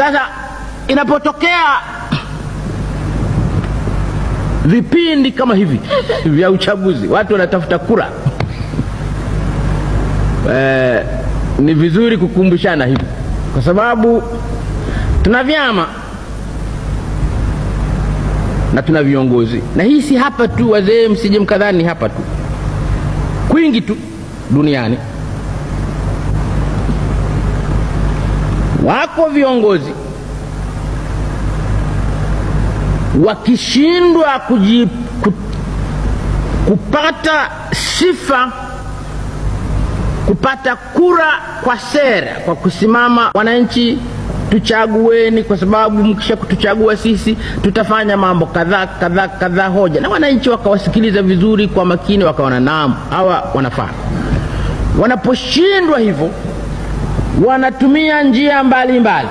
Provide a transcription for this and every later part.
Sasa inapotokea vipindi kama hivi vya uchaguzi, watu wanatafuta kura, ni vizuri kukumbushana hivi, kwa sababu tuna vyama na tuna viongozi, na hii si hapa tu wazee, msije mkadhani hapa tu, kwingi tu duniani wako viongozi wakishindwa kupata sifa, kupata kura kwa sera, kwa kusimama, wananchi tuchagueni kwa sababu mkisha kutuchagua sisi tutafanya mambo kadhaa hoja, na wananchi wakawasikiliza vizuri kwa makini, wakaona naam, hawa wanafaa. Wanaposhindwa hivyo, wanatumia njia mbalimbali,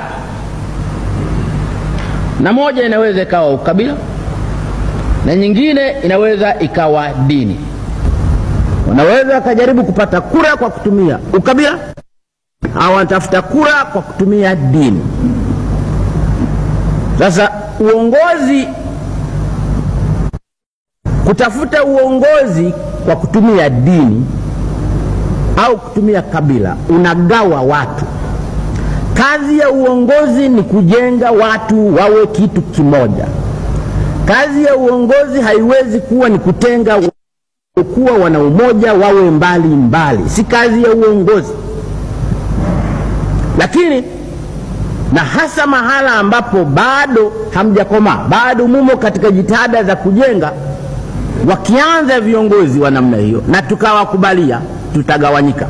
na moja inaweza ikawa ukabila, na nyingine inaweza ikawa dini. Wanaweza wakajaribu kupata kura kwa kutumia ukabila, au wanatafuta kura kwa kutumia dini. Sasa uongozi, kutafuta uongozi kwa kutumia dini au kutumia kabila, unagawa watu. Kazi ya uongozi ni kujenga watu wawe kitu kimoja. Kazi ya uongozi haiwezi kuwa ni kutenga kuwa wana umoja wawe mbali mbali, si kazi ya uongozi. Lakini na hasa mahala ambapo bado hamjakoma, bado mumo katika jitihada za kujenga, wakianza viongozi wa namna hiyo na tukawakubalia, tutagawanyika.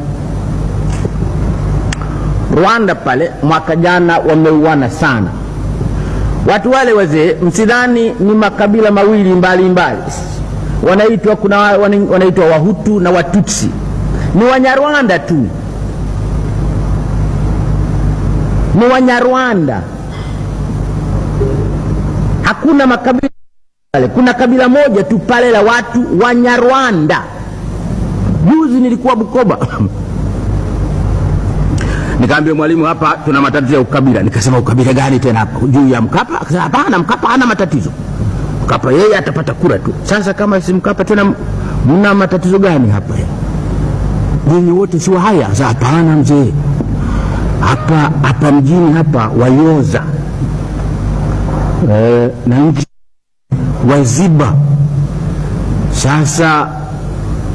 Rwanda pale mwaka jana wameuana sana watu wale wazee, msidhani ni makabila mawili mbali mbali. Wanaitwa, kuna wanaitwa Wahutu na Watutsi, ni Wanyarwanda tu, ni Wanyarwanda, hakuna makabila pale. Kuna kabila moja tu pale la watu Wanyarwanda. Juzi nilikuwa Bukoba nikaambia mwalimu, hapa tuna matatizo ya ukabila. Nikasema ukabila gani tena hapa? Juu ya Mkapa? Akasema hapana, Mkapa hana matatizo. Mkapa yeye atapata kura tu. Sasa kama si Mkapa tena mna matatizo gani hapa? Nyinyi wote si wa haya? Sasa hapana mzee, hapa mjini hapa Wayoza na nchi Waziba. Sasa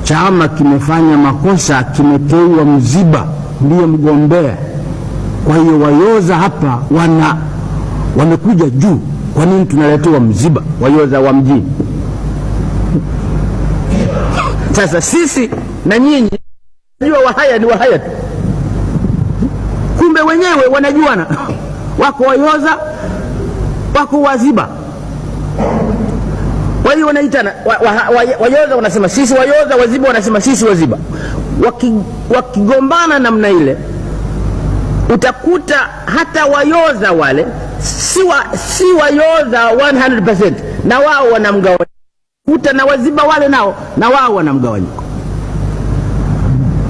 chama kimefanya makosa, kimeteua Mziba ndiye mgombea. Kwa hiyo Wayoza hapa wamekuja juu. Kwa nini tunaletewa Mziba, Wayoza wa mjini? Sasa sisi na nyinyi najua Wahaya ni Wahaya tu, kumbe wenyewe wanajuana. Wako Wayoza, wako Waziba. Kwa hiyo wanaitana Wayoza wanasema sisi Wayoza, Waziba wanasema sisi Waziba. Wakigombana namna ile, utakuta hata Wayoza wale si Wayoza 100%, na wao wanamgawanyiko. Kuta na Waziba wale nao na wao wanamgawanyiko.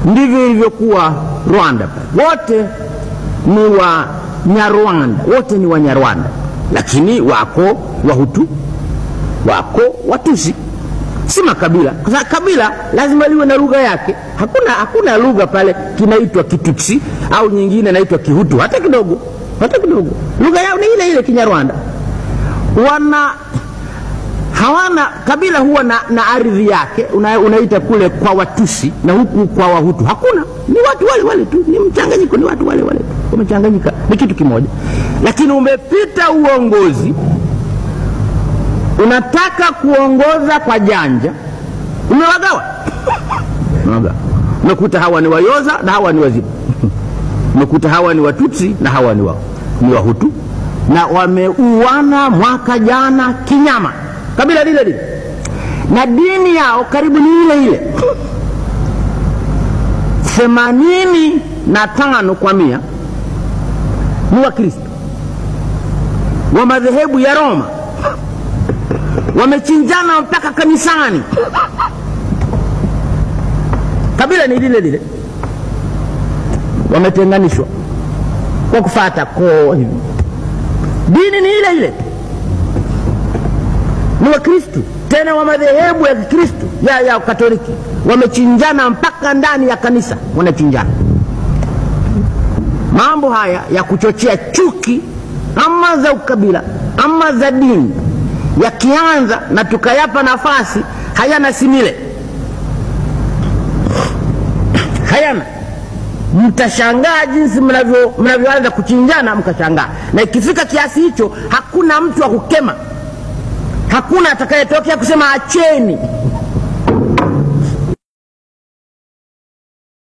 Ndivyo ilivyokuwa Rwanda. Wote ni Wanyarwanda, wote ni Wanyarwanda, lakini wako Wahutu, wako Watusi, si makabila. Kwa sababu kabila lazima liwe na lugha yake. Hakuna lugha pale kinaitwa Kitutsi au nyingine inaitwa Kihutu, hata kidogo. Lugha yao ni ile ile Kinyarwanda. Hawana kabila, huwa na ardhi yake, unaita kule kwa Watusi na huku kwa Wahutu. Hakuna, ni watu wale tu, ni mchanganyiko, ni watu wale tu, wamechanganyika, ni kitu kimoja. Lakini umepita uongozi, unataka kuongoza kwa janja, umewagawa. Umekuta hawa ni Wayoza na hawa ni Waziba. Umekuta hawa ni Watutsi na hawa ni Wahutu, na wameuana mwaka jana kinyama. Kabila lile na dini yao karibu ni ile 85% ni Wakristo wa madhehebu ya Roma. Wamechinjana mpaka kanisani. Kabila ni lile, wametenganishwa kwa kufuata koo hivi. Dini ni ile ile, ni Wakristo, tena wa madhehebu ya Kikristo ya Katoliki, wamechinjana mpaka ndani ya kanisa wanachinjana. Mambo haya ya kuchochea chuki ama za ukabila ama za dini yakianza na tukayapa nafasi, hayana simile, hayana. Mtashangaa jinsi mnavyoanza kuchinjana, mkashangaa. Na ikifika kiasi hicho, hakuna mtu wa kukema, hakuna atakayetokea kusema acheni.